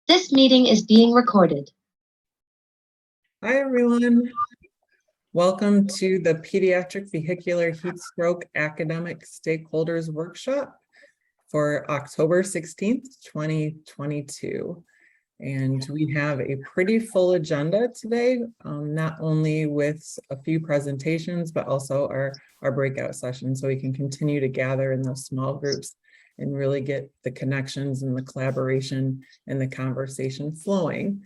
This meeting is being recorded. Hi, everyone. Welcome to the Pediatric Vehicular Heat Stroke Academic Stakeholders Workshop for October 16th, 2022. And we have a pretty full agenda today, not only with a few presentations, but also our breakout session, so we can continue to gather in those small groups and really get the connections and the collaboration and the conversation flowing.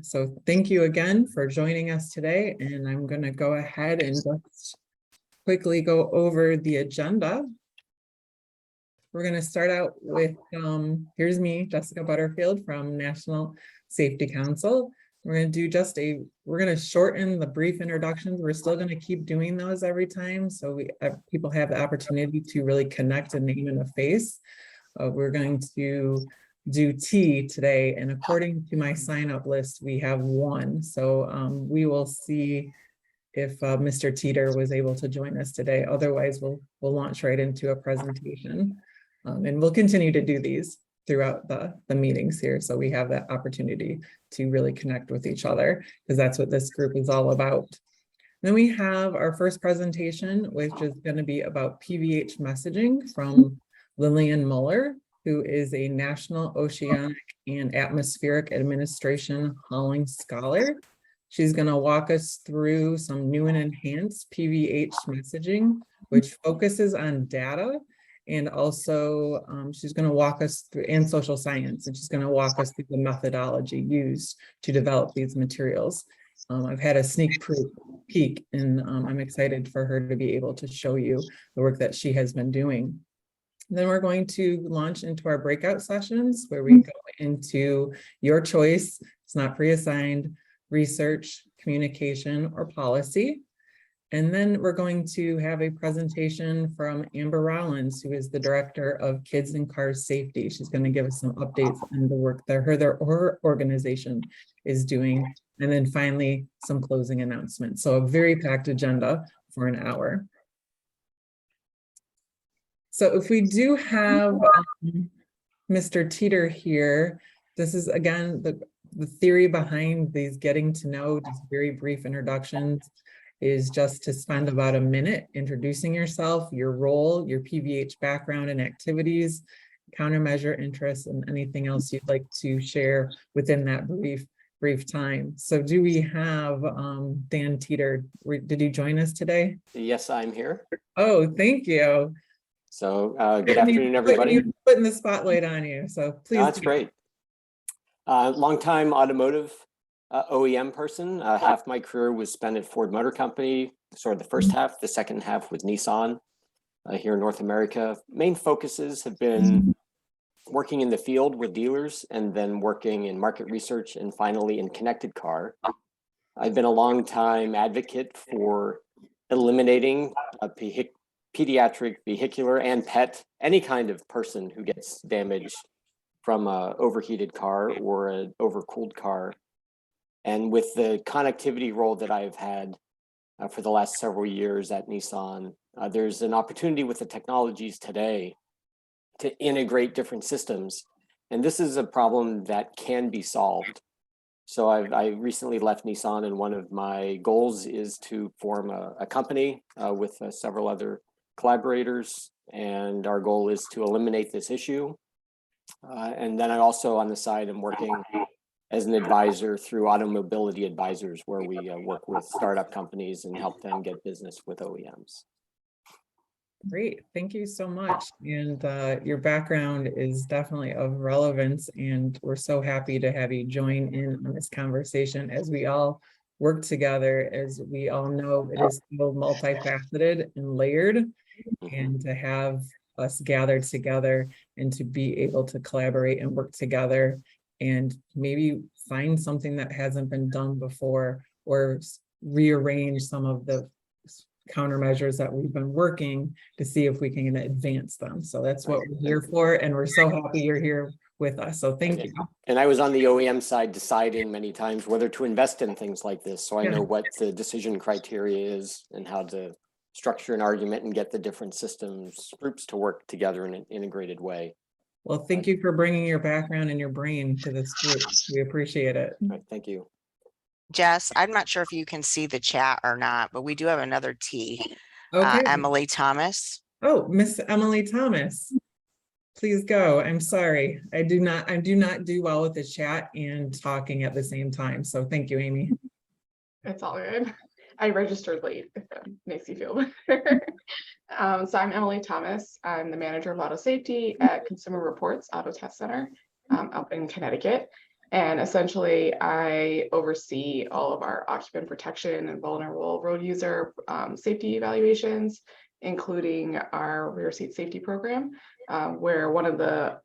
So thank you again for joining us today, and I'm going to go ahead and just quickly go over the agenda. We're going to start out with, here's me, Jessica Butterfield from National Safety Council. We're going to do we're going to shorten the brief introductions. We're still going to keep doing those every time, so people have the opportunity to really connect a name and a face. We're going to do T today, and according to my sign-up list, we have one. So we will see if Mr. Teeter was able to join us today. Otherwise, we'll launch right into a presentation. And we'll continue to do these throughout the meetings here, so we have that opportunity to really connect with each other, because that's what this group is all about. Then we have our first presentation, which is going to be about PVH messaging from Lillian Muller, who is a National Oceanic and Atmospheric Administration Hollings Scholar. She's going to walk us through some new and enhanced PVH messaging, which focuses on data. And also she's going to walk us through, and social science, and she's going to walk us through the methodology used to develop these materials. I've had a sneak peek, and I'm excited for her to be able to show you the work that she has been doing. Then we're going to launch into our breakout sessions, where we go into your choice. It's not pre-assigned: research, communication, or policy. And then we're going to have a presentation from Amber Rollins, who is the Director of Kids and Cars Safety. She's going to give us some updates on the work that her organization is doing. And then finally, some closing announcements. So a very packed agenda for an hour. So if we do have Mr. Teeter here, this is again the theory behind these getting to know, just very brief introductions, is just to spend about a minute introducing yourself, your role, your PVH background and activities, countermeasure interests, and anything else you'd like to share within that brief time. So do we have Dan Teeter? Did you join us today? Yes, I'm here. Oh, thank you. So good afternoon, everybody. Putting the spotlight on you, so please. That's great. Longtime automotive OEM person. Half my career was spent at Ford Motor Company, sort of the first half, the second half with Nissan here in North America. Main focuses have been working in the field with dealers, and then working in market research, and finally in connected car. I've been a long time advocate for eliminating pediatric vehicular and pet, any kind of person who gets damaged from an overheated car or an overcooled car. And with the connectivity role that I've had for the last several years at Nissan, there's an opportunity with the technologies today to integrate different systems. And this is a problem that can be solved. So I recently left Nissan, and one of my goals is to form a company with several other collaborators. And our goal is to eliminate this issue. And then I also, on the side, am working as an advisor through Automobility Advisors, where we work with startup companies and help them get business with OEMs. Great, thank you so much. And your background is definitely of relevance, and we're so happy to have you join in on this conversation as we all work together. As we all know, it is so multifaceted and layered, and to have us gathered together and to be able to collaborate and work together and maybe find something that hasn't been done before, or rearrange some of the countermeasures that we've been working to see if we can advance them. So that's what we're here for, and we're so happy you're here with us. So thank you. And I was on the OEM side deciding many times whether to invest in things like this. So I know what the decision criteria is and how to structure an argument and get the different systems groups to work together in an integrated way. Well, thank you for bringing your background and your brain to this group. We appreciate it. All right, thank you. Jess, I'm not sure if you can see the chat or not, but we do have another T, Okay. Emily Thomas. Oh, Miss Emily Thomas, please go. I'm sorry. I do not do well with the chat and talking at the same time. So thank you, Amy. It's all good. I registered late, if that makes you feel better. So I'm Emily Thomas. I'm the manager of auto safety at Consumer Reports Auto Test Center up in Connecticut. And essentially, I oversee all of our occupant protection and vulnerable road user safety evaluations, including our rear seat safety program, where one of the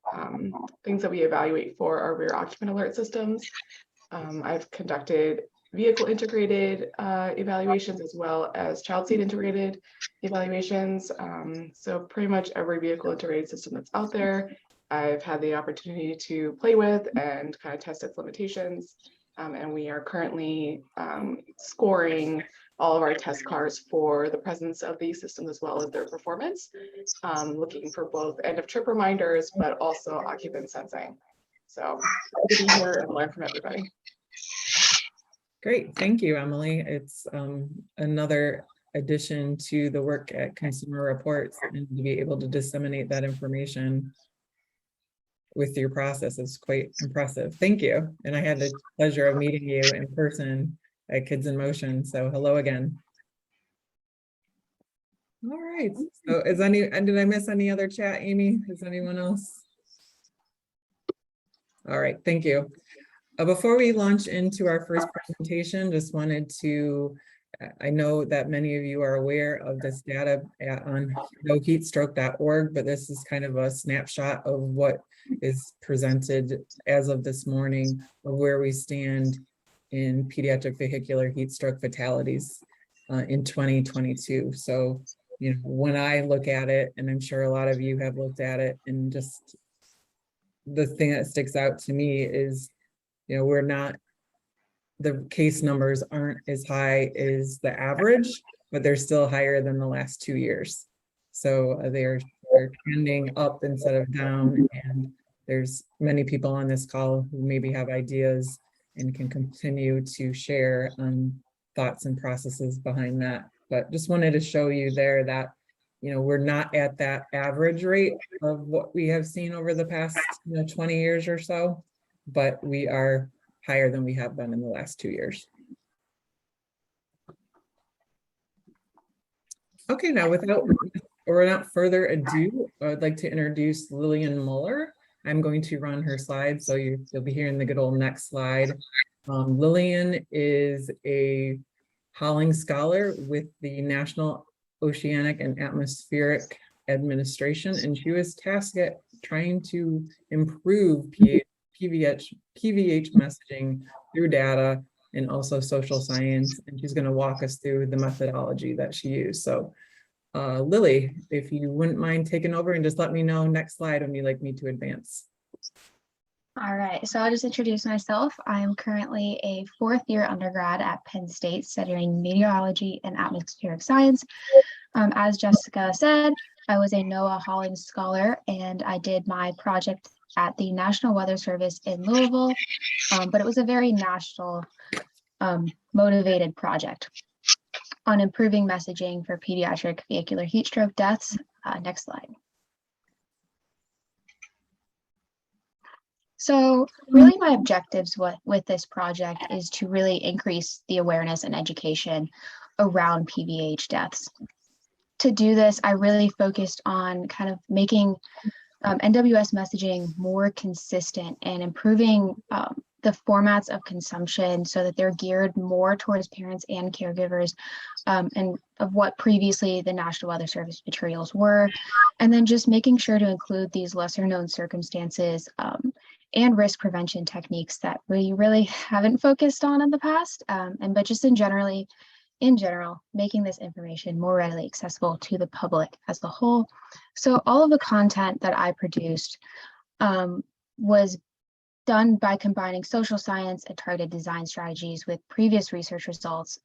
things that we evaluate for are rear occupant alert systems. I've conducted vehicle integrated evaluations as well as child seat integrated evaluations. So pretty much every vehicle integrated system that's out there, I've had the opportunity to play with and kind of test its limitations. And we are currently scoring all of our test cars for the presence of these systems as well as their performance, looking for both end of trip reminders, but also occupant sensing. So good to be here and learn from everybody. Great, thank you, Emily. It's another addition to the work at Consumer Reports, and to be able to disseminate that information with your process is quite impressive. Thank you. And I had the pleasure of meeting you in person at Kids in Motion. So hello again. All right. So did I miss any other chat, Amy? Is anyone else? All right, thank you. Before we launch into our first presentation, just wanted to, I know that many of you are aware of this data on heatstroke.org, but this is kind of a snapshot of what is presented as of this morning of where we stand in pediatric vehicular heat stroke fatalities in 2022. So, you know, when I look at it, and I'm sure a lot of you have looked at it, and just the thing that sticks out to me is, you know, the case numbers aren't as high as the average, but they're still higher than the last 2 years. So they're trending up instead of down, and there's many people on this call who maybe have ideas and can continue to share thoughts and processes behind that. But just wanted to show you there that, you know, we're not at that average rate of what we have seen over the past 20 years or so, but we are higher than we have been in the last 2 years. Okay, now without further ado, I would like to introduce Lillian Muller. I'm going to run her slides, so you'll be hearing the good old next slide. Lillian is a Hollings scholar with the National Oceanic and Atmospheric Administration, and she was tasked at trying to improve PVH messaging through data and also social science, and she's going to walk us through the methodology that she used. So Lily, if you wouldn't mind taking over and just let me know next slide when you'd like me to advance. All right, so I'll just introduce myself. I'm currently a 4th year undergrad at Penn State studying meteorology and atmospheric science. As Jessica said, I was a NOAA Hollings scholar, and I did my project at the National Weather Service in Louisville, but it was a very national motivated project on improving messaging for pediatric vehicular heat stroke deaths. Next slide. So really my objectives with this project is to really increase the awareness and education around PVH deaths. To do this, I really focused on kind of making NWS messaging more consistent and improving the formats of consumption so that they're geared more towards parents and caregivers, and of what previously the National Weather Service materials were, and then just making sure to include these lesser known circumstances and risk prevention techniques that we really haven't focused on in the past, but just in general, making this information more readily accessible to the public as a whole. So all of the content that I produced was done by combining social science and targeted design strategies with previous research results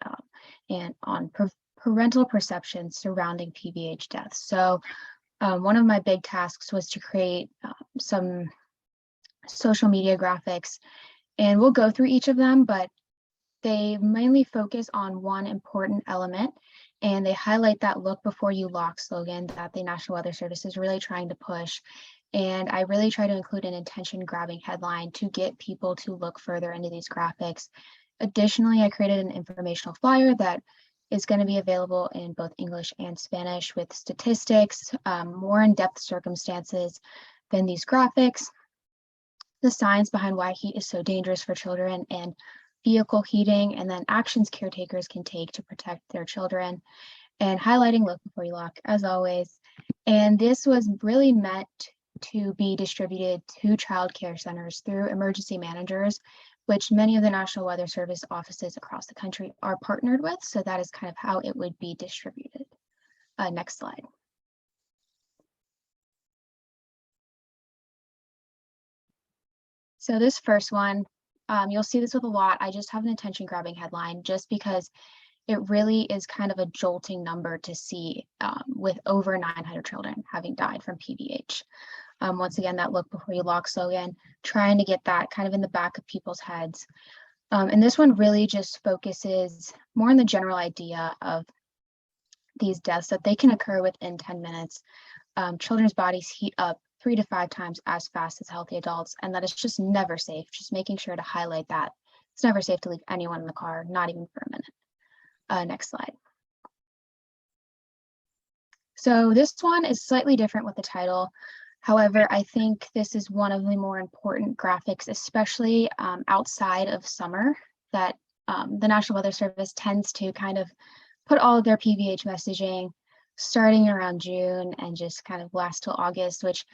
and on parental perceptions surrounding PVH deaths. So One of my big tasks was to create some social media graphics, and we'll go through each of them, but they mainly focus on one important element, and they highlight that look before you lock slogan that the National Weather Service is really trying to push. And I really try to include an attention grabbing headline to get people to look further into these graphics. Additionally, I created an informational flyer that is going to be available in both English and Spanish with statistics, more in-depth circumstances than these graphics, the science behind why heat is so dangerous for children, and vehicle heating, and then actions caretakers can take to protect their children, and highlighting look before you lock, as always. And this was really meant to be distributed to child care centers through emergency managers, which many of the National Weather Service offices across the country are partnered with. So that is kind of how it would be distributed. Next slide. So this first one, you'll see this with a lot. I just have an attention grabbing headline just because it really is kind of a jolting number to see with over 900 children having died from PVH. Once again, that look before you lock slogan, trying to get that kind of in the back of people's heads. And this one really just focuses more on the general idea of these deaths, that they can occur within 10 minutes. Children's bodies heat up 3 to 5 times as fast as healthy adults, and that it's just never safe. Just making sure to highlight that. It's never safe to leave anyone in the car, not even for a minute. Next slide. So this one is slightly different with the title. However, I think this is one of the more important graphics, especially outside of summer, that the National Weather Service tends to kind of put all of their PVH messaging starting around June and just kind of last till August, which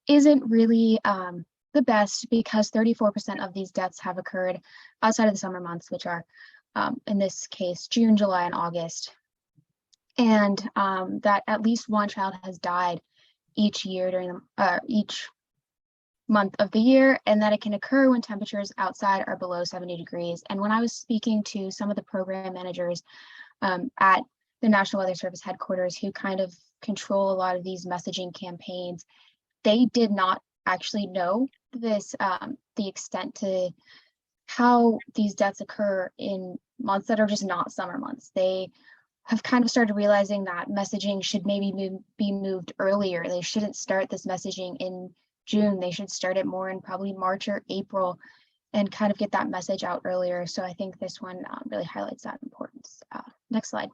isn't really the best because 34% of these deaths have occurred outside of the summer months, which are in this case, June, July, and August. And that at least one child has died each year during each month of the year, and that it can occur when temperatures outside are below 70 degrees. And when I was speaking to some of the program managers at the National Weather Service headquarters who kind of control a lot of these messaging campaigns, they did not actually know this, the extent to how these deaths occur in months that are just not summer months. They have kind of started realizing that messaging should maybe be moved earlier. They shouldn't start this messaging in June. They should start it more in probably March or April and kind of get that message out earlier. So I think this one really highlights that importance. Next slide.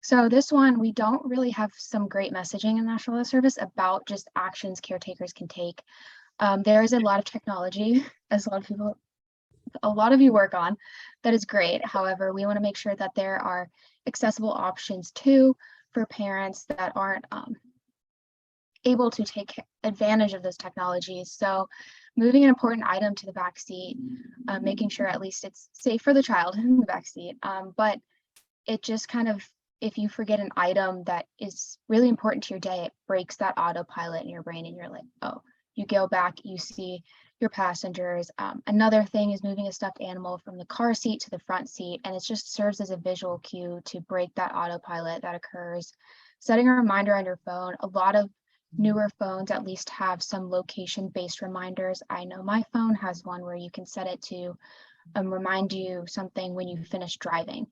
So this one, we don't really have some great messaging in National Weather Service about just actions caretakers can take. There is a lot of technology, as a lot of you work on, that is great. However, we want to make sure that there are accessible options too for parents that aren't able to take advantage of those technologies. So moving an important item to the back seat, making sure at least it's safe for the child in the back seat. But it just kind of, if you forget an item that is really important to your day, it breaks that autopilot in your brain and you're like, oh, you go back, you see your passengers. Another thing is moving a stuffed animal from the car seat to the front seat, and it just serves as a visual cue to break that autopilot that occurs. Setting a reminder on your phone. A lot of newer phones at least have some location-based reminders. I know my phone has one where you can set it to remind you something when you finish driving.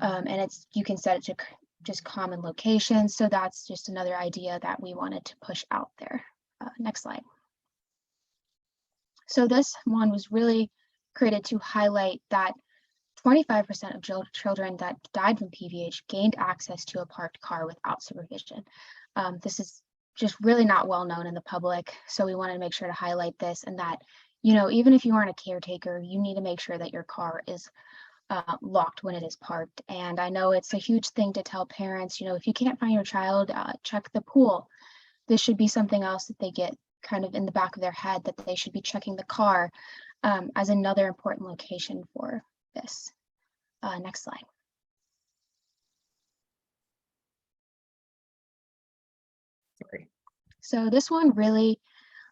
And you can set it to just common locations. So that's just another idea that we wanted to push out there. Next slide. So this one was really created to highlight that 25% of children that died from PVH gained access to a parked car without supervision. This is just really not well known in the public. So we wanted to make sure to highlight this, and that, you know, even if you aren't a caretaker, you need to make sure that your car is locked when it is parked. And I know it's a huge thing to tell parents, you know, if you can't find your child, check the pool. This should be something else that they get kind of in the back of their head, that they should be checking the car as another important location for this. Next slide. Sorry. So this one really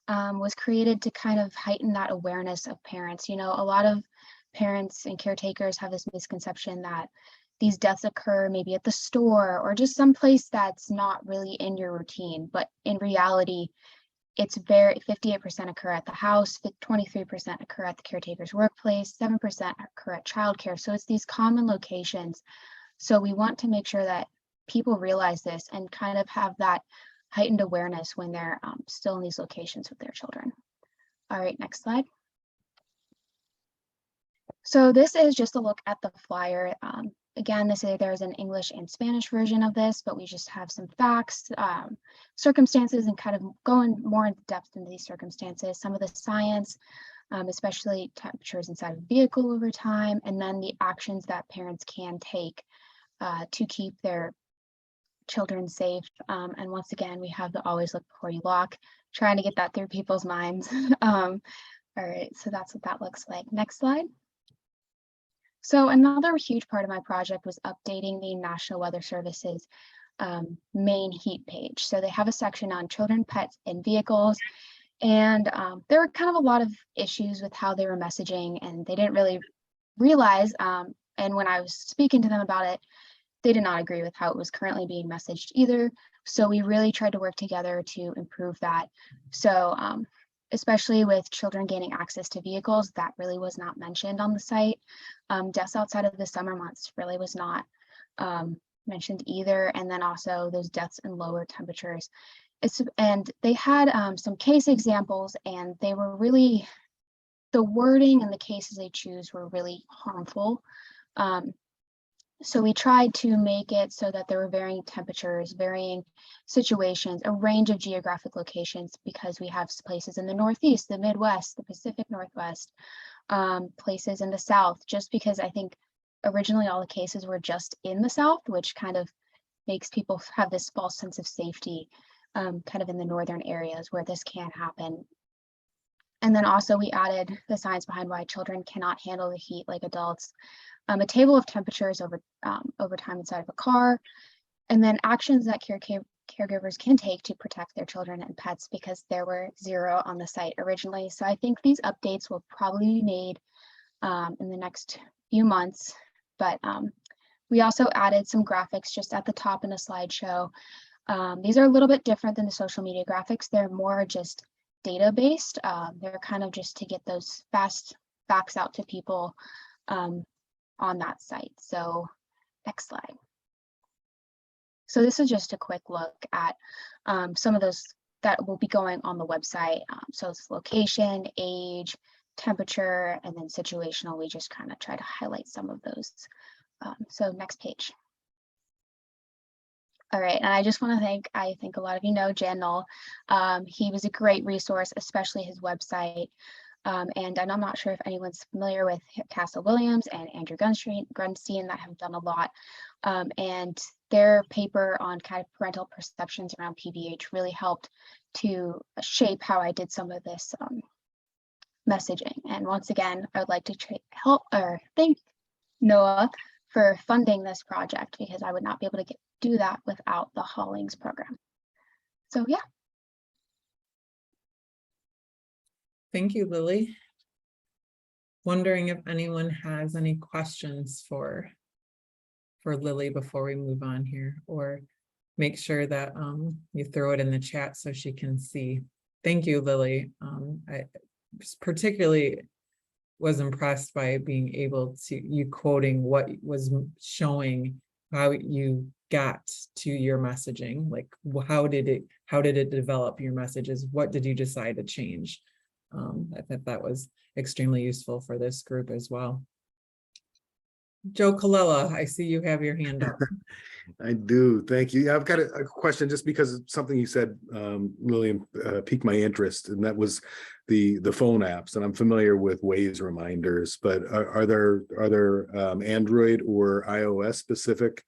was created to kind of heighten that awareness of parents. You know, a lot of parents and caretakers have this misconception that these deaths occur maybe at the store or just someplace that's not really in your routine, but in reality, it's 58% occur at the house, 23% occur at the caretaker's workplace, 7% occur at childcare. So it's these common locations. So we want to make sure that people realize this and kind of have that heightened awareness when they're still in these locations with their children. All right, next slide. So this is just a look at the flyer. Again, there's an English and Spanish version of this, but we just have some facts, circumstances, and kind of going more in depth into these circumstances, some of the science, especially temperatures inside of a vehicle over time, and then the actions that parents can take to keep their children safe. And once again, we have the always look before you lock, trying to get that through people's minds. All right, so that's what that looks like. Next slide. So another huge part of my project was updating the National Weather Service's main heat page. So they have a section on children, pets, and vehicles. And there were kind of a lot of issues with how they were messaging, and they didn't really realize, and when I was speaking to them about it, they did not agree with how it was currently being messaged either. So we really tried to work together to improve that. So especially with children gaining access to vehicles, that really was not mentioned on the site. Deaths outside of the summer months really was not mentioned either. And then also those deaths in lower temperatures. And they had some case examples, and they were really, the wording and the cases they choose were really harmful. So we tried to make it so that there were varying temperatures, varying situations, a range of geographic locations, because we have places in the Northeast, the Midwest, the Pacific Northwest, places in the South, just because I think originally all the cases were just in the South, which kind of makes people have this false sense of safety, kind of in the northern areas where this can happen. And then also we added the science behind why children cannot handle the heat like adults, a table of temperatures over time inside of a car, and then actions that caregivers can take to protect their children and pets, because there were 0 on the site originally. So I think these updates will probably be made in the next few months, but we also added some graphics just at the top in a slideshow. These are a little bit different than the social media graphics. They're more just data based. They're kind of just to get those fast facts out to people on that site. So next slide. So this is just a quick look at some of those that will be going on the website. So it's location, age, temperature, and then situational. We just kind of try to highlight some of those. So next page. All right, and I just want to thank, I think a lot of you know Jan Knoll. He was a great resource, especially his website. And I'm not sure if anyone's familiar with Castle Williams and Andrew Grunstein that have done a lot. And their paper on kind of parental perceptions around PVH really helped to shape how I did some of this messaging. And once again, I would like to thank Noah for funding this project, because I would not be able to do that without the Hollings program. So yeah. Thank you, Lily. Wondering if anyone has any questions for Lily before we move on here, or make sure that you throw it in the chat so she can see. Thank you, Lily. I particularly was impressed by being able to, you quoting what was showing how you got to your messaging, like how did it develop your messages? What did you decide to change? I thought that was extremely useful for this group as well. Joe Colella, I see you have your hand up. I do. Thank you. Yeah, I've got a question, just because something you said, Lillian, piqued my interest, and that was the phone apps. And I'm familiar with Waze reminders, but are there Android or iOS specific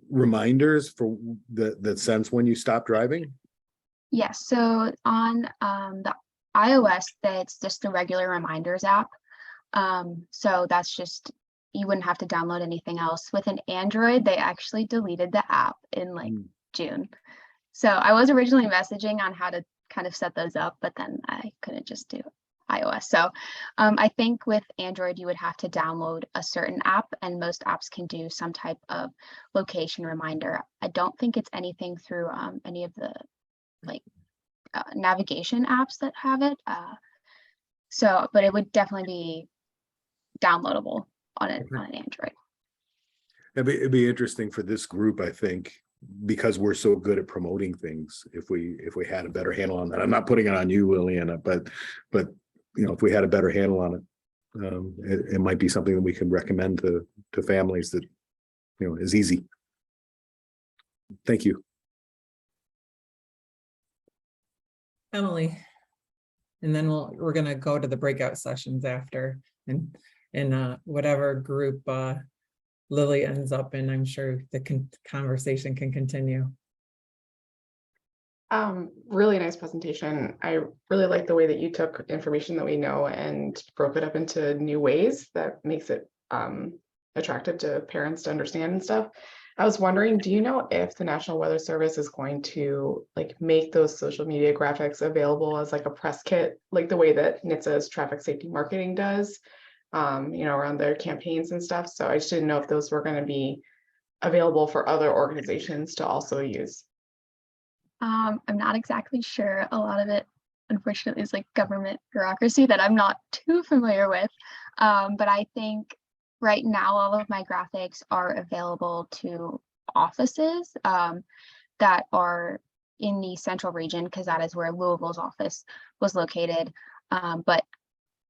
reminders for that sense when you stop driving? Yes. So on the iOS, that's just the regular reminders app. So that's just, you wouldn't have to download anything else. With an Android, they actually deleted the app in like June. So I was originally messaging on how to kind of set those up, but then I couldn't just do it. iOS. So I think with Android, you would have to download a certain app, and most apps can do some type of location reminder. I don't think it's anything through any of the like navigation apps that have it. But it would definitely be downloadable on an Android. It'd be interesting for this group, I think, because we're so good at promoting things. If we had a better handle on that, I'm not putting it on you, Lillian, but you know, if we had a better handle on it, it might be something that we could recommend to families that, you know, is easy. Thank you. Emily. And then we're going to go to the breakout sessions after, and in whatever group Lily ends up in, I'm sure the conversation can continue. Really nice presentation. I really like the way that you took information that we know and broke it up into new ways that makes it attractive to parents to understand and stuff. I was wondering, do you know if the National Weather Service is going to like make those social media graphics available as like a press kit, like the way that NHTSA's traffic safety marketing does, you know, around their campaigns and stuff? So I just didn't know if those were going to be available for other organizations to also use. I'm not exactly sure. A lot of it, unfortunately, is like government bureaucracy that I'm not too familiar with. But I think right now, all of my graphics are available to offices that are in the central region, because that is where Louisville's office was located. But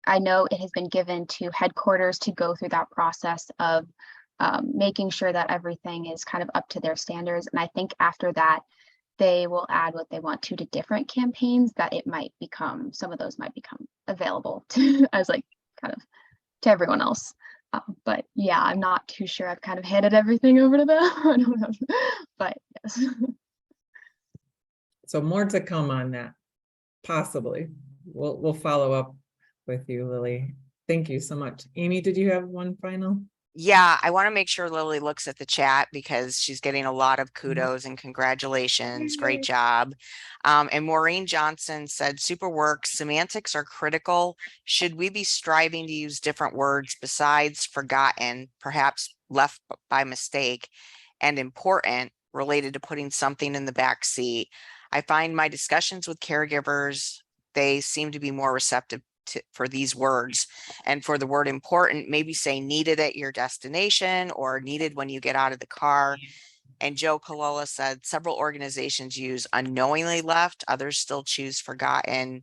I know it has been given to headquarters to go through that process of making sure that everything is kind of up to their standards. And I think after that, they will add what they want to different campaigns, that it might become, some of those might become available to as like kind of to everyone else. But yeah, I'm not too sure. I've kind of handed everything over to them. I don't know, but yes. So more to come on that, possibly. We'll follow up with you, Lily. Thank you so much. Amy, did you have one final? Yeah, I want to make sure Lily looks at the chat because she's getting a lot of kudos and congratulations. Great job. And Maureen Johnson said, super work. Semantics are critical. Should we be striving to use different words besides forgotten, perhaps left by mistake, and important related to putting something in the back seat? I find my discussions with caregivers, they seem to be more receptive for these words, and for the word important, maybe say needed at your destination or needed when you get out of the car. And Joe Colola said several organizations use unknowingly left, others still choose forgotten.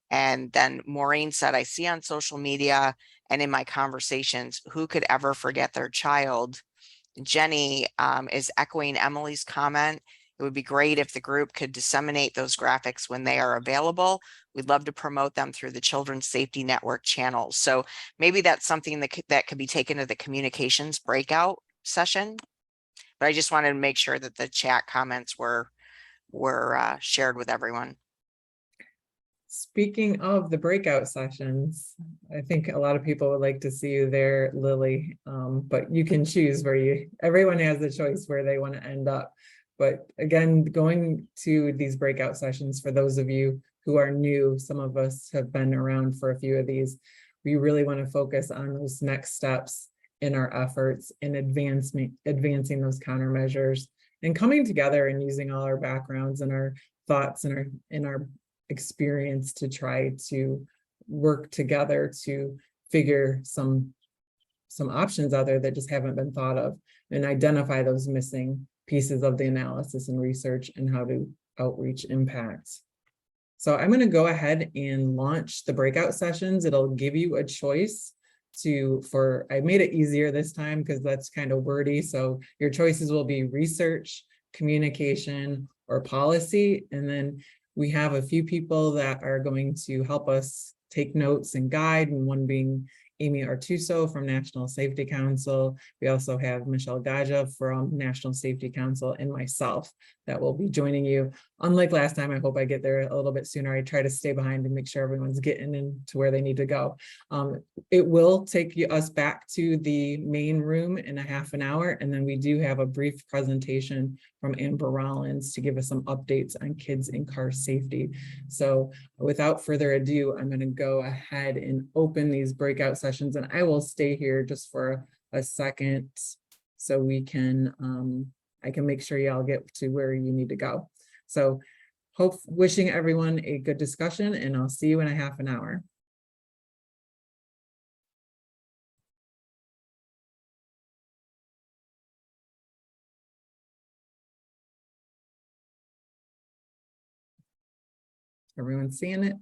And then Maureen said, I see on social media and in my conversations, who could ever forget their child? Jenny is echoing Emily's comment. It would be great if the group could disseminate those graphics when they are available. We'd love to promote them through the Children's Safety Network channels. So maybe that's something that could be taken to the communications breakout session. But I just wanted to make sure that the chat comments were shared with everyone. Speaking of the breakout sessions, I think a lot of people would like to see you there, Lily, but you can choose where everyone has the choice where they want to end up. But again, going to these breakout sessions, for those of you who are new, some of us have been around for a few of these, we really want to focus on those next steps in our efforts in advancing those countermeasures and coming together and using all our backgrounds and our thoughts and our experience to try to work together to figure some options out there that just haven't been thought of, and identify those missing pieces of the analysis and research and how to outreach impacts. So I'm going to go ahead and launch the breakout sessions. It'll give you a choice I made it easier this time because that's kind of wordy. So your choices will be research, communication, or policy. And then we have a few people that are going to help us take notes and guide, and one being Amy Artuso from National Safety Council. We also have Michelle Gaja from National Safety Council and myself that will be joining you. unlike last time, I hope I get there a little bit sooner. I try to stay behind and make sure everyone's getting into where they need to go. It will take us back to the main room in a half an hour, and then we do have a brief presentation from Amber Rollins to give us some updates on kids in car safety. So without further ado, I'm going to go ahead and open these breakout sessions, and I will stay here just for a second so we can I can make sure y'all get to where you need to go. So wishing everyone a good discussion, and I'll see you in a half an hour. Everyone seeing it?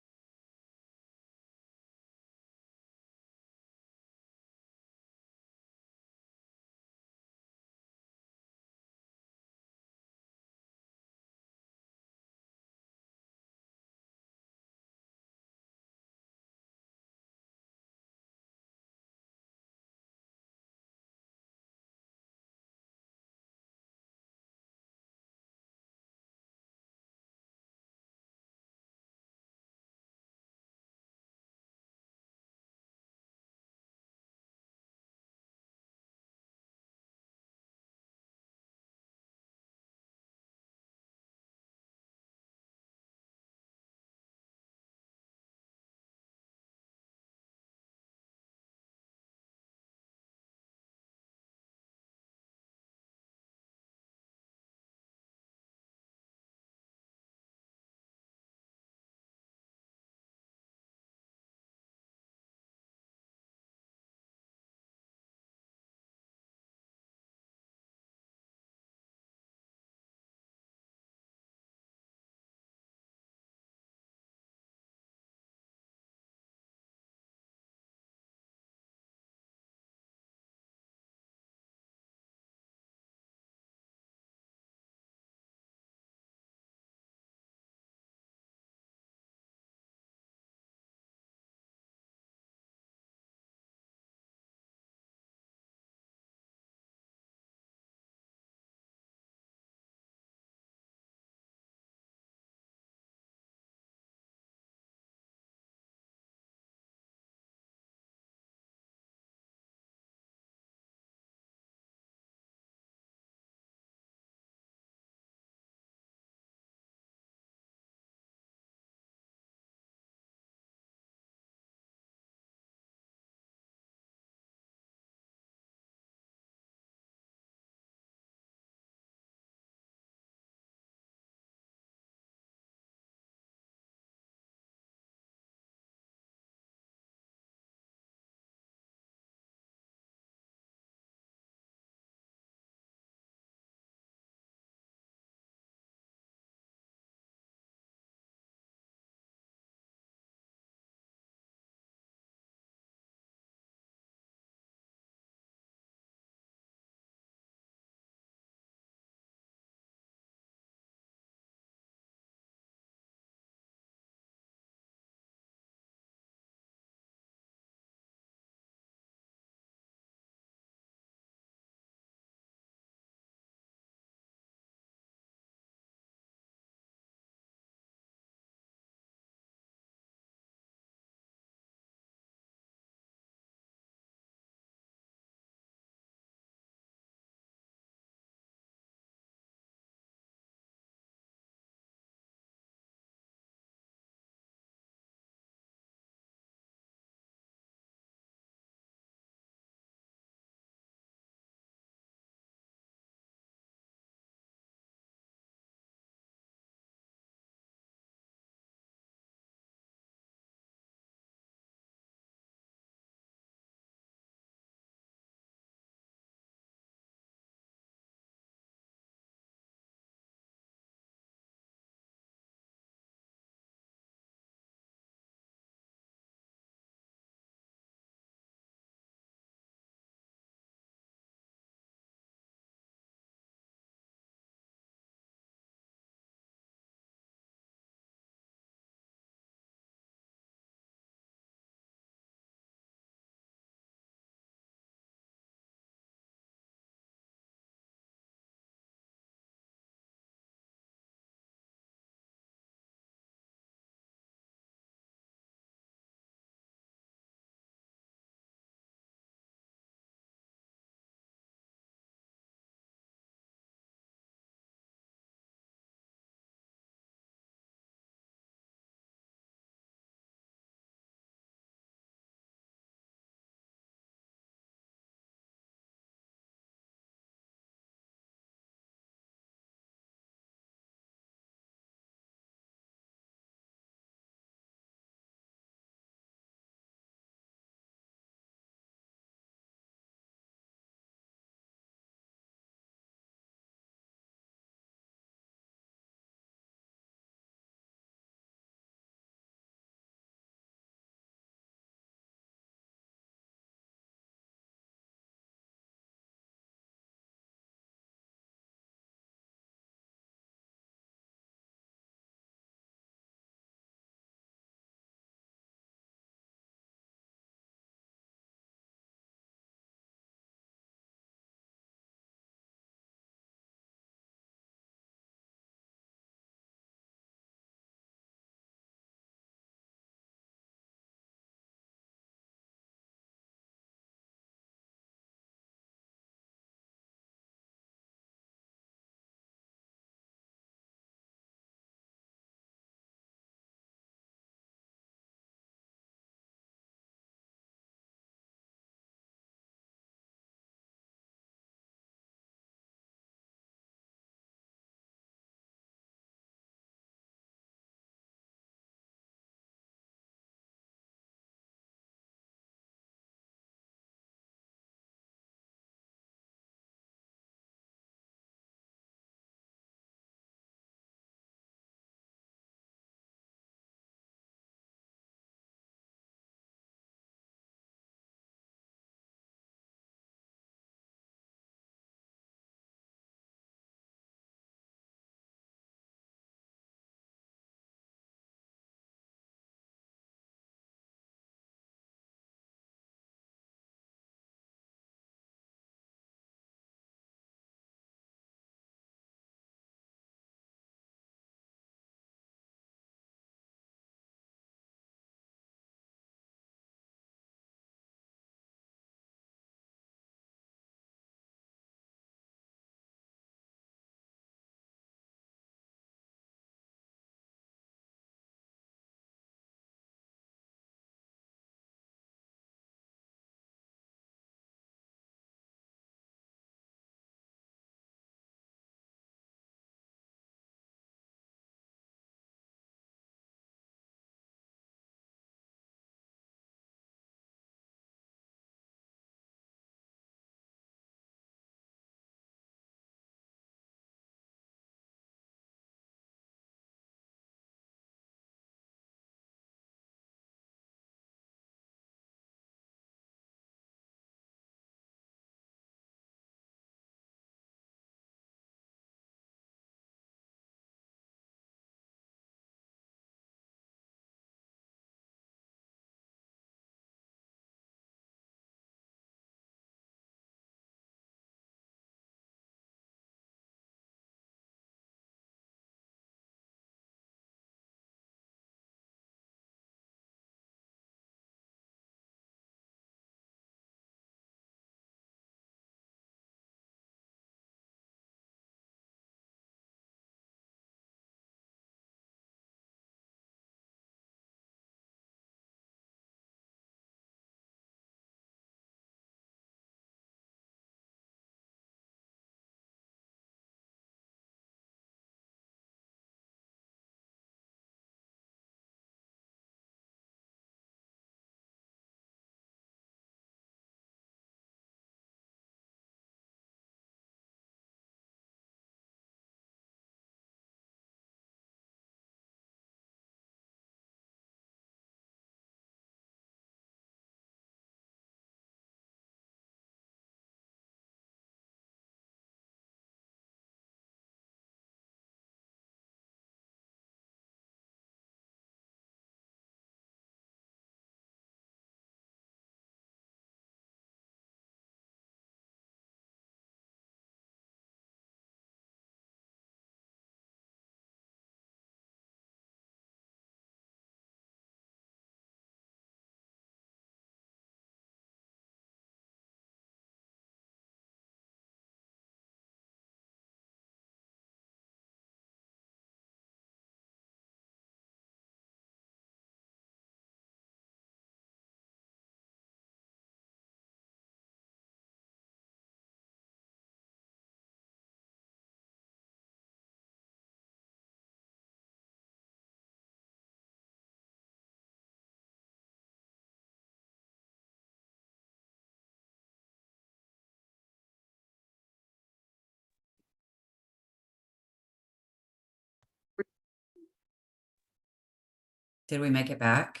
Did we make it back?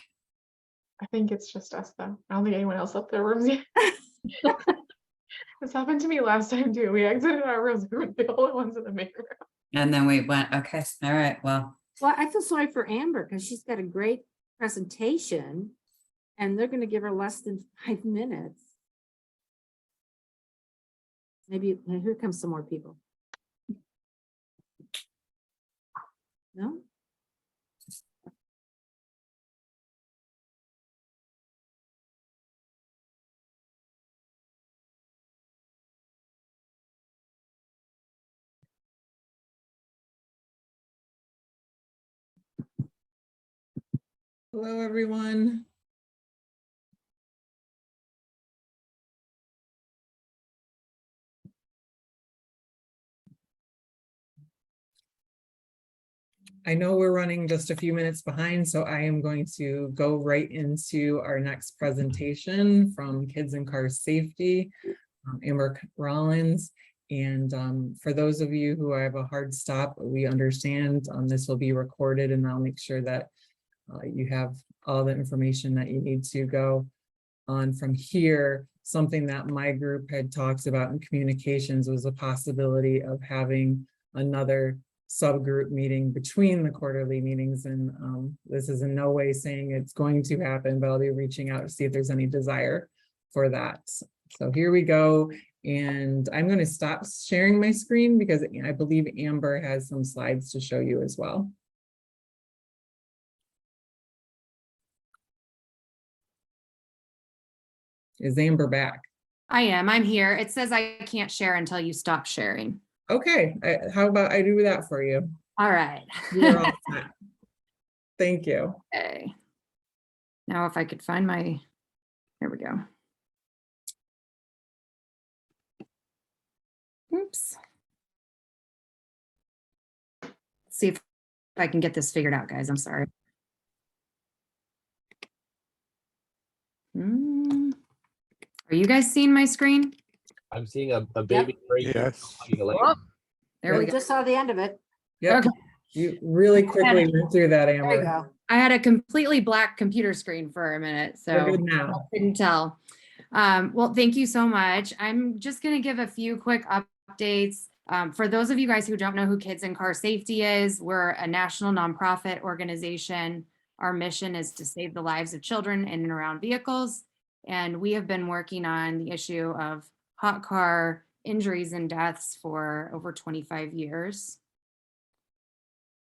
I think it's just us though. I don't think anyone else left their rooms yet. This happened to me last time too. We exited our rooms, we were the only ones in the main room. And then we went, okay, all right, well, Well, I feel sorry for Amber because she's got a great presentation and they're going to give her less than 5 minutes. Maybe here comes some more people. No? Hello, everyone. I know we're running just a few minutes behind, so I am going to go right into our next presentation from Kids and Car Safety, Amber Rollins. And for those of you who have a hard stop, we understand this will be recorded, and I'll make sure that you have all the information that you need to go on from here. Something that my group had talked about in communications was a possibility of having another subgroup meeting between the quarterly meetings. And this is in no way saying it's going to happen, but I'll be reaching out to see if there's any desire for that. So here we go. And I'm going to stop sharing my screen because I believe Amber has some slides to show you as well. Is Amber back? I am. I'm here. It says I can't share until you stop sharing. Okay, how about I do that for you? All right. You're all set. Thank you. Okay. Now if I could find my, here we go. Oops. Let's see if I can get this figured out, guys. I'm sorry. Are you guys seeing my screen? I'm seeing a baby break. Yes. There we We go. just saw the end of it. Yep. Okay. You really quickly went through that, There you Amber. go. I had a completely black computer screen for a minute, so We're good now. I couldn't tell. Well, thank you so much. I'm just going to give a few quick updates. For those of you guys who don't know who Kids and Car Safety is, we're a national nonprofit organization. Our mission is to save the lives of children in and around vehicles. And we have been working on the issue of hot car injuries and deaths for over 25 years.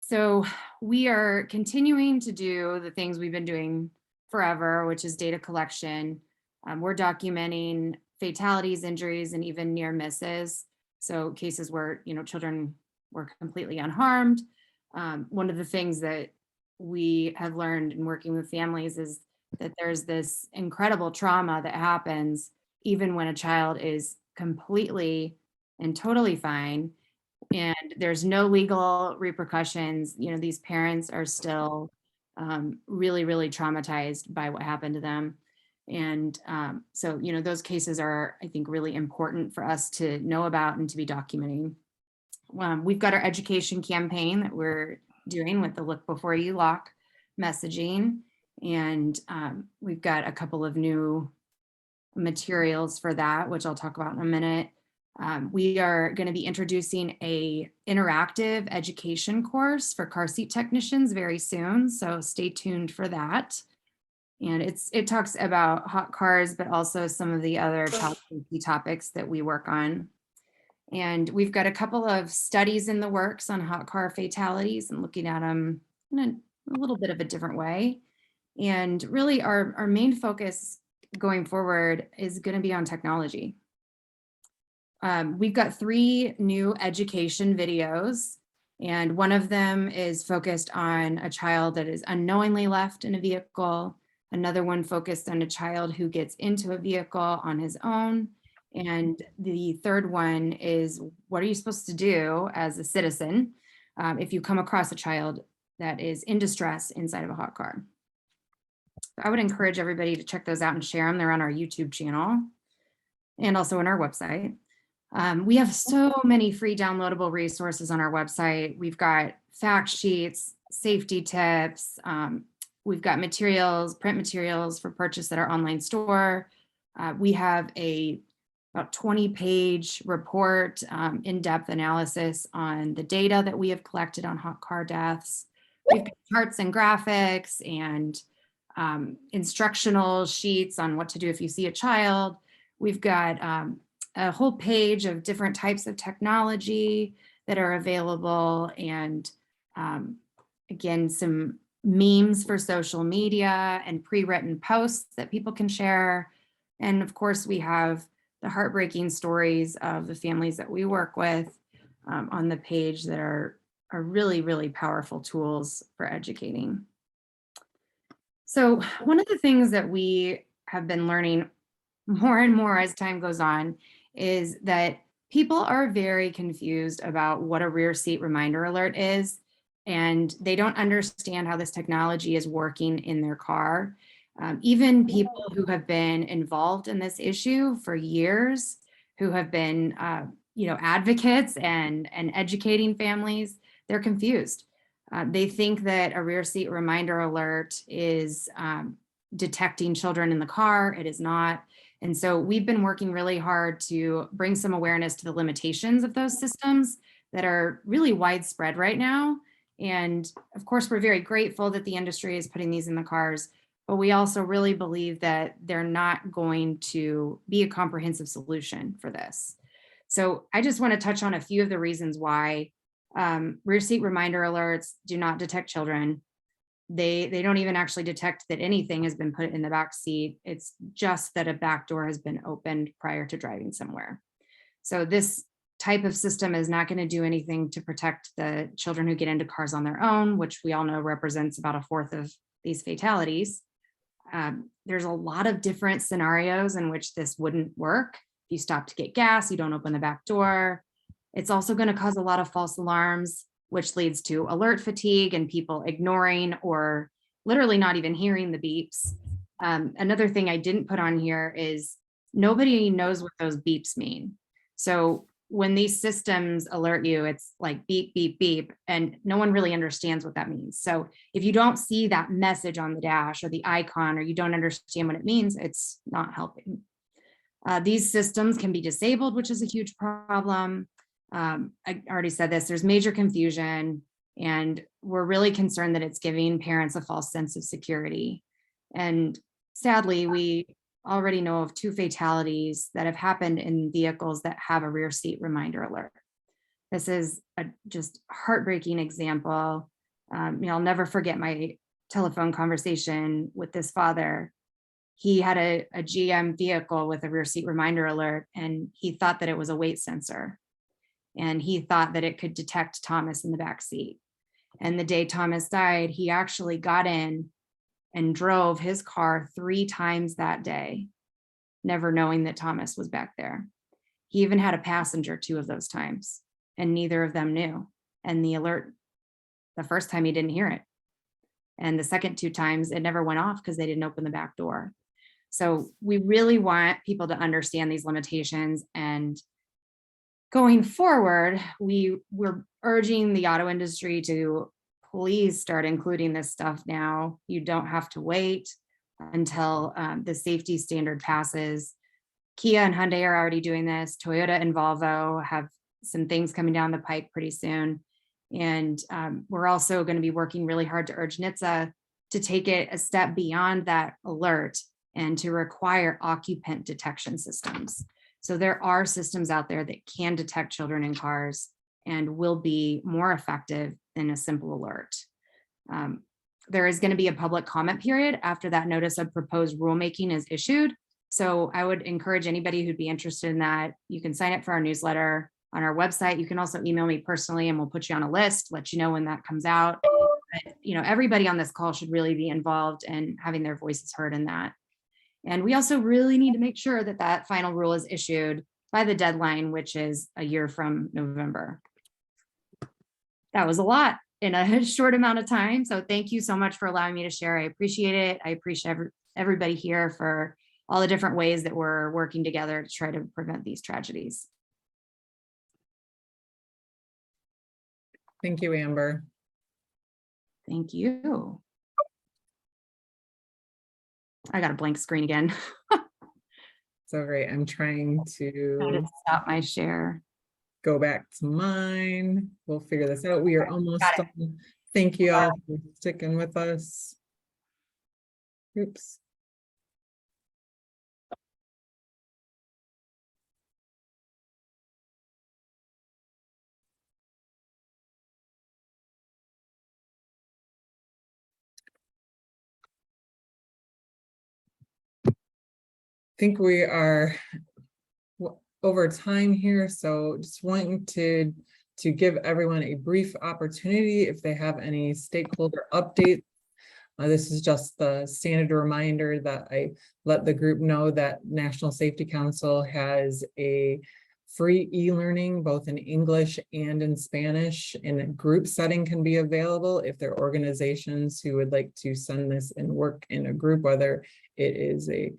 So we are continuing to do the things we've been doing forever, which is data collection. We're documenting fatalities, injuries, and even near misses. So cases where, children were completely unharmed. One of the things that we have learned in working with families is that there's this incredible trauma that happens even when a child is completely and totally fine and there's no legal repercussions. These parents are still really, really traumatized by what happened to them. And so, those cases are, I think, really important for us to know about and to be documenting. We've got our education campaign that we're doing with the Look Before You Lock messaging. And we've got a couple of new materials for that, which I'll talk about in a minute. We are going to be introducing a interactive education course for car seat technicians very soon, so stay tuned for that. And it talks about hot cars, but also some of the other child safety topics that we work on. And we've got a couple of studies in the works on hot car fatalities and looking at them in a little bit of a different way. And really our main focus going forward is going to be on technology. We've got 3 new education videos, and one of them is focused on a child that is unknowingly left in a vehicle. Another one focused on a child who gets into a vehicle on his own. And the third one is, what are you supposed to do as a citizen if you come across a child that is in distress inside of a hot car? So I would encourage everybody to check those out and share them. They're on our YouTube channel and also on our website. We have so many free downloadable resources on our website. We've got fact sheets, safety tips. we've got materials, print materials for purchase at our online store. We have about 20-page report, in-depth analysis on the data that we have collected on hot car deaths. We've got charts and graphics and instructional sheets on what to do if you see a child. We've got a whole page of different types of technology that are available, and again, some memes for social media and pre-written posts that people can share. And of course, we have the heartbreaking stories of the families that we work with on the page that are really, really powerful tools for educating. So one of the things that we have been learning more and more as time goes on is that people are very confused about what a rear seat reminder alert is, and they don't understand how this technology is working in their car. Even people who have been involved in this issue for years, who have been advocates and educating families, they're confused. They think that a rear seat reminder alert is detecting children in the car. It is not. And so we've been working really hard to bring some awareness to the limitations of those systems that are really widespread right now. And of course, we're very grateful that the industry is putting these in the cars, but we also really believe that they're not going to be a comprehensive solution for this. So I just want to touch on a few of the reasons why rear seat reminder alerts do not detect children. They don't even actually detect that anything has been put in the back seat. It's just that a back door has been opened prior to driving somewhere. So this type of system is not going to do anything to protect the children who get into cars on their own, which we all know represents about 1/4 of these fatalities. There's a lot of different scenarios in which this wouldn't work. If you stop to get gas, you don't open the back door. It's also going to cause a lot of false alarms, which leads to alert fatigue and people ignoring or literally not even hearing the beeps. Another thing I didn't put on here is nobody knows what those beeps mean. So when these systems alert you, it's like beep, beep, beep, and no one really understands what that means. So if you don't see that message on the dash or the icon, or you don't understand what it means, it's not helping. These systems can be disabled, which is a huge problem. I already said this, there's major confusion, and we're really concerned that it's giving parents a false sense of security. And sadly, we already know of 2 fatalities that have happened in vehicles that have a rear seat reminder alert. This is a just heartbreaking example. I'll never forget my telephone conversation with this father. He had a GM vehicle with a rear seat reminder alert, and he thought that it was a weight sensor. And he thought that it could detect Thomas in the back seat. And the day Thomas died, he actually got in and drove his car 3 times that day, never knowing that Thomas was back there. He even had a passenger 2 of those times, and neither of them knew. And the alert, the first time he didn't hear it. And the second 2 times it never went off because they didn't open the back door. So we really want people to understand these limitations, and going forward, we're urging the auto industry to please start including this stuff now. You don't have to wait until the safety standard passes. Kia and Hyundai are already doing this. Toyota and Volvo have some things coming down the pike pretty soon. And we're also going to be working really hard to urge NHTSA to take it a step beyond that alert and to require occupant detection systems. So there are systems out there that can detect children in cars and will be more effective than a simple alert. There is going to be a public comment period after that notice of proposed rulemaking is issued. So I would encourage anybody who'd be interested in that. You can sign up for our newsletter on our website. You can also email me personally and we'll put you on a list, let you know when that comes out. But, everybody on this call should really be involved and having their voices heard in that. And we also really need to make sure that that final rule is issued by the deadline, which is a year from November. That was a lot in a short amount of time. So thank you so much for allowing me to share. I appreciate it. I appreciate everybody here for all the different ways that we're working together to try to prevent these tragedies. Thank you, Amber. Thank you. I got a blank screen again. So great. I'm trying I to just stop my share. go back to mine. We'll figure this out. We are almost Got it. done. Thank you all for sticking with us. Oops. Think we are over time here, so just wanting to give everyone a brief opportunity if they have any stakeholder updates. This is just the standard reminder that I let the group know that National Safety Council has a free e-learning both in English and in Spanish, and a group setting can be available if there are organizations who would like to send this and work in a group, whether it is a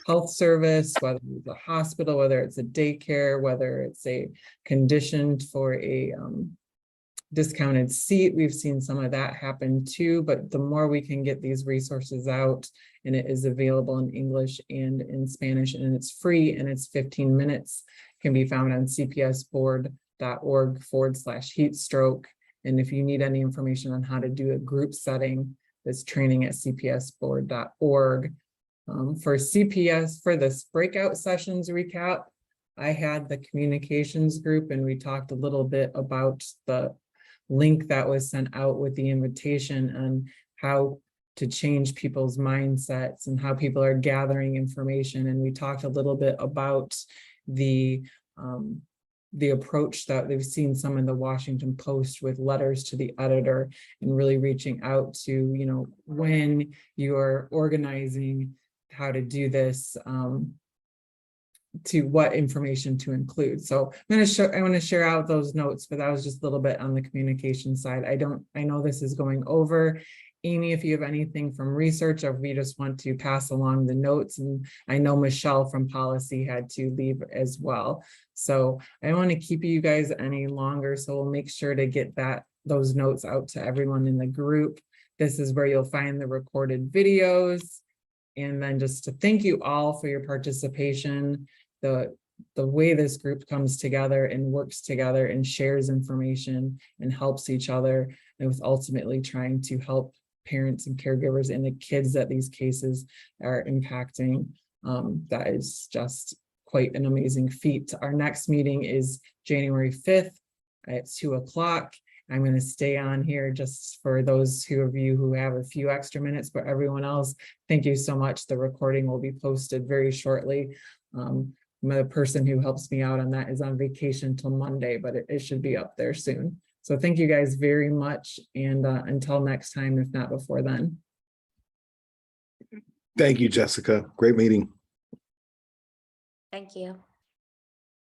health service, whether it's a hospital, whether it's a daycare, whether it's a conditioned for a discounted seat. We've seen some of that happen too, but the more we can get these resources out, and it is available in English and in Spanish, and it's free and it's 15 minutes, can be found on cpsboard.org/heatstroke. And if you need any information on how to do a group setting, there's training at cpsboard.org. For CPS, for this breakout sessions recap, I had the communications group and we talked a little bit about the link that was sent out with the invitation on how to change people's mindsets and how people are gathering information. And we talked a little bit about the approach that they've seen some in the Washington Post with letters to the editor and really reaching out to, you know, when you're organizing how to do this, to what information to include. So I want to share out those notes, but that was just a little bit on the communication side. I know this is going over. Amy, if you have anything from research or if we just want to pass along the notes, and I know Michelle from policy had to leave as well. So I don't want to keep you guys any longer. So we'll make sure to get those notes out to everyone in the group. This is where you'll find the recorded videos. And then just to thank you all for your participation. The way this group comes together and works together and shares information and helps each other, and with ultimately trying to help parents and caregivers and the kids that these cases are impacting. That is just quite an amazing feat. Our next meeting is January 5th at 2 o'clock. I'm going to stay on here just for those of you who have a few extra minutes, but everyone else, thank you so much. The recording will be posted very shortly. The person who helps me out on that is on vacation till Monday, but it should be up there soon. So thank you guys very much. And until next time, if not before then. Thank you, Jessica. Great meeting. Thank you.